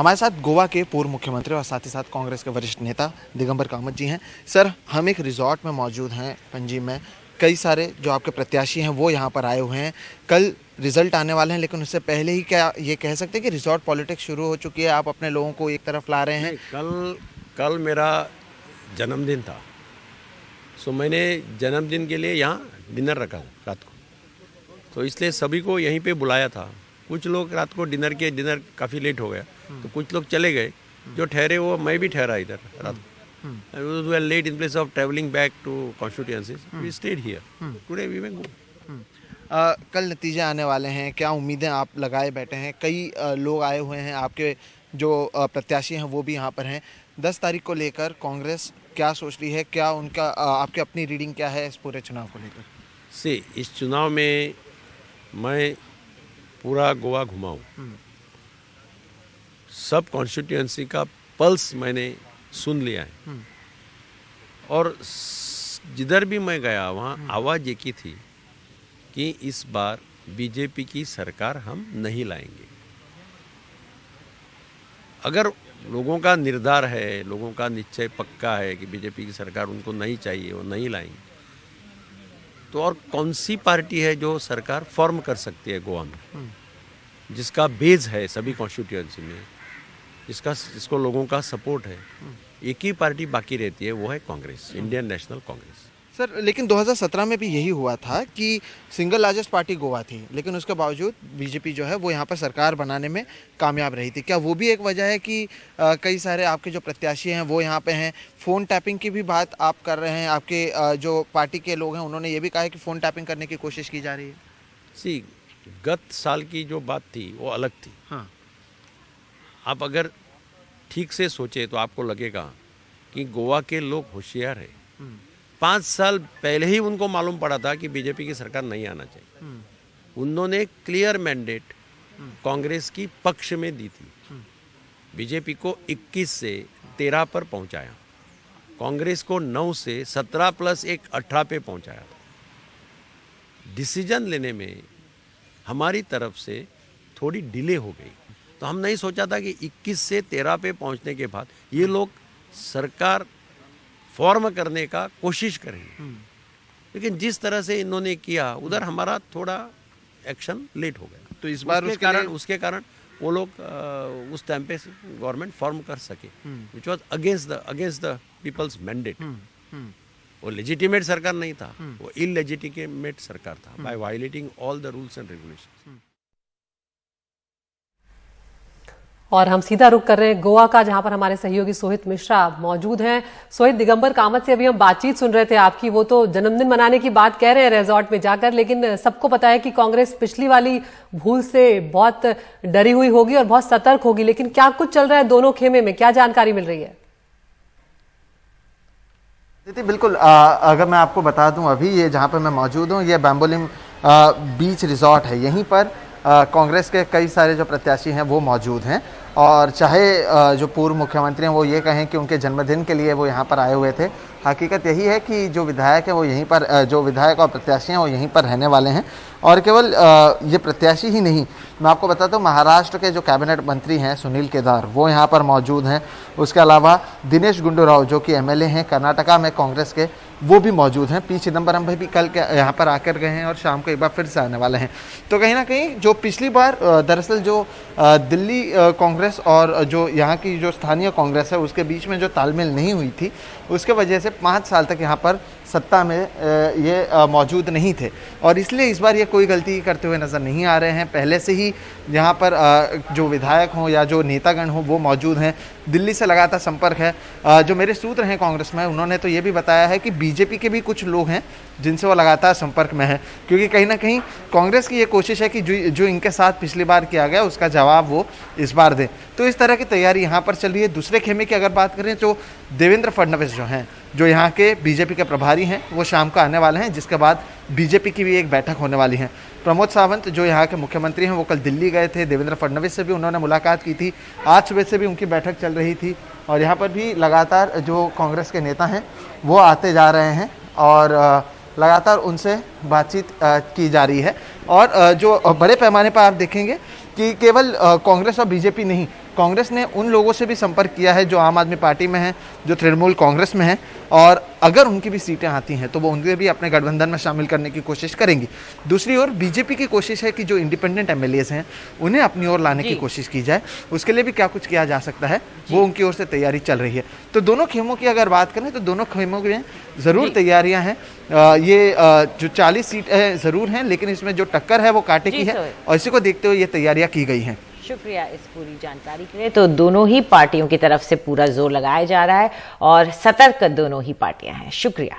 हमारे साथ गोवा के पूर्व मुख्यमंत्री और साथ ही साथ कांग्रेस के वरिष्ठ नेता दिगंबर कामत जी हैं। सर, हम एक रिजॉर्ट में मौजूद हैं पणजी में। कई सारे जो आपके प्रत्याशी हैं वो यहाँ पर आए हुए हैं। कल रिजल्ट आने वाले हैं, लेकिन उससे पहले ही क्या ये कह सकते हैं कि रिजॉर्ट पॉलिटिक्स शुरू हो चुकी है? आप अपने लोगों को एक तरफ ला रहे हैं। कल मेरा जन्मदिन था, सो मैंने जन्मदिन के लिए यहाँ डिनर रखा रात को, तो इसलिए सभी को यहीं पे बुलाया था। कुछ लोग रात को डिनर काफ़ी लेट हो गया, तो कुछ लोग चले गए। जो ठहरे वो मैं भी ठहरा इधर रात को। We were late in place of traveling back to constituencies. We stayed here. Today we may go. कल नतीजे आने वाले हैं, क्या उम्मीदें आप लगाए बैठे हैं? कई लोग आए हुए हैं, आपके जो प्रत्याशी हैं वो भी यहाँ पर हैं। 10 तारीख को लेकर कांग्रेस क्या सोच रही है? क्या उनका आपकी अपनी रीडिंग क्या है इस पूरे चुनाव को लेकर? इस चुनाव में मैं पूरा गोवा घुमा हूँ। सब कॉन्स्टिट्यूएंसी का पल्स मैंने सुन लिया है, और जिधर भी मैं गया वहाँ आवाज़ एक ही थी कि इस बार बीजेपी की सरकार हम नहीं लाएंगे। अगर लोगों का निर्धार है, लोगों का निश्चय पक्का है कि बीजेपी की सरकार उनको नहीं चाहिए, वो नहीं लाएंगे, तो और कौन सी पार्टी है जो सरकार फॉर्म कर सकती है गोवा में, जिसका बेस है सभी कॉन्स्टिट्यूएंसी में, जिसको लोगों का सपोर्ट है? एक ही पार्टी बाकी रहती है, वो है Congress, Indian national Congress. Sir, लेकिन 2017 में भी यही हुआ था कि सिंगल लार्जेस्ट पार्टी गोवा थी, लेकिन उसके बावजूद बीजेपी जो है वो यहाँ पर सरकार बनाने में कामयाब रही थी। क्या वो भी एक वजह है कि कई सारे आपके जो प्रत्याशी हैं वो यहाँ पे हैं? फ़ोन टैपिंग की भी बात आप कर रहे हैं, आपके जो पार्टी के लोग हैं उन्होंने ये भी कहा है कि फ़ोन टैपिंग करने की कोशिश की जा रही है। गत साल की जो बात थी वो अलग थी। हाँ, आप अगर ठीक से सोचे तो आपको लगेगा कि गोवा के लोग होशियार है। 5 साल पहले ही उनको मालूम पड़ा था कि बीजेपी की सरकार नहीं आना चाहिए। उन्होंने क्लियर मैंडेट कांग्रेस की पक्ष में दी थी। बीजेपी को 21 से 13 पर पहुंचाया, कांग्रेस को 9 से 17 + 1 18 पे पहुंचाया। डिसीजन लेने में हमारी तरफ से थोड़ी डिले हो गई, तो हम नहीं सोचा था कि 21 से 13 पे पहुंचने के बाद ये लोग सरकार फॉर्म करने का कोशिश करेंगे। लेकिन जिस तरह से इन्होंने किया उधर हमारा थोड़ा एक्शन लेट हो गया, तो इस बार उसके कारण वो लोग उस टाइम पे गवर्नमेंट फॉर्म कर सके, which was against the people's mandate. वो लेजिटिमेट सरकार नहीं था, वो इलेजिटिमेट सरकार था, by violating all the rules and regulations. और हम सीधा रुख कर रहे हैं गोवा का, जहां पर हमारे सहयोगी सोहित मिश्रा मौजूद हैं। सोहित, दिगंबर कामत से अभी हम बातचीत सुन रहे थे आपकी, वो तो जन्मदिन मनाने की बात कह रहे हैं रिजॉर्ट में जाकर, लेकिन सबको पता है कि कांग्रेस पिछली वाली भूल से बहुत डरी हुई होगी और बहुत सतर्क होगी, लेकिन क्या कुछ चल रहा है दोनों खेमे में? क्या जानकारी मिल रही है? बिल्कुल, अगर मैं आपको बता दूं, अभी ये जहां पर मैं मौजूद हूं ये बैम्बोलिम बीच रिजॉर्ट है। यहीं पर कांग्रेस के कई सारे जो प्रत्याशी हैं वो मौजूद हैं, और चाहे जो पूर्व मुख्यमंत्री हैं वो ये कहें कि उनके जन्मदिन के लिए वो यहाँ पर आए हुए थे, हकीकत यही है कि जो विधायक हैं वो यहीं पर, जो विधायक और प्रत्याशी हैं वो यहीं पर रहने वाले हैं। और केवल ये प्रत्याशी ही नहीं, मैं आपको बताता हूँ महाराष्ट्र के जो कैबिनेट मंत्री हैं सुनील केदार, वो यहाँ पर मौजूद हैं। उसके अलावा दिनेश गुंडूराव जो कि MLA हैं कर्नाटका में कांग्रेस के, वो भी मौजूद हैं। पी चिदम्बरम भाई भी कल यहाँ पर आकर गए हैं और शाम को एक बार फिर से आने वाले हैं। तो कहीं ना कहीं जो पिछली बार दरअसल जो दिल्ली कांग्रेस और जो यहाँ की जो स्थानीय कांग्रेस है उसके बीच में जो तालमेल नहीं हुई थी, उसके वजह से 5 साल तक यहाँ पर सत्ता में ये मौजूद नहीं थे, और इसलिए इस बार ये कोई गलती करते हुए नज़र नहीं आ रहे हैं। पहले से ही यहाँ पर जो विधायक हों या जो नेतागण हों वो मौजूद हैं। दिल्ली से लगातार संपर्क है। जो मेरे सूत्र हैं कांग्रेस में, उन्होंने तो ये भी बताया है कि बीजेपी के भी कुछ लोग हैं जिनसे वो लगातार संपर्क में है, क्योंकि कहीं ना कहीं कांग्रेस की ये कोशिश है कि जो इनके साथ पिछली बार किया गया उसका जवाब वो इस बार दें। तो इस तरह की तैयारी यहाँ पर चल रही है। दूसरे खेमे की अगर बात करें तो देवेंद्र फडणवीस जो हैं, जो यहाँ के बीजेपी के प्रभारी हैं, वो शाम को आने वाले हैं, जिसके बाद बीजेपी की भी एक बैठक होने वाली है। प्रमोद सावंत जो यहाँ के मुख्यमंत्री हैं वो कल दिल्ली गए थे, देवेंद्र फडणवीस से भी उन्होंने मुलाकात की थी। आज सुबह से भी उनकी बैठक चल रही थी, और यहाँ पर भी लगातार जो कांग्रेस के नेता हैं वो आते जा रहे हैं और लगातार उनसे बातचीत की जा रही है। और जो बड़े पैमाने पर आप देखेंगे कि केवल कांग्रेस और बीजेपी नहीं, कांग्रेस ने उन लोगों से भी संपर्क किया है जो आम आदमी पार्टी में हैं, जो तृणमूल कांग्रेस में हैं, और अगर उनकी भी सीटें आती हैं तो वो उन्हें भी अपने गठबंधन में शामिल करने की कोशिश करेंगी। दूसरी ओर बीजेपी की कोशिश है कि जो इंडिपेंडेंट एमएलएस हैं उन्हें अपनी ओर लाने की कोशिश की जाए। उसके लिए भी क्या कुछ किया जा सकता है वो उनकी ओर से तैयारी चल रही है। तो दोनों खेमों की अगर बात करें तो दोनों खेमों में ज़रूर तैयारियां हैं। ये जो 40 सीटें ज़रूर हैं, लेकिन इसमें जो टक्कर है वो कांटे की है, और इसी को देखते हुए ये तैयारियां की गई हैं। शुक्रिया इस पूरी जानकारी के लिए। तो दोनों ही पार्टियों की तरफ से पूरा जोर लगाया जा रहा है और सतर्क दोनों ही पार्टियां हैं। शुक्रिया।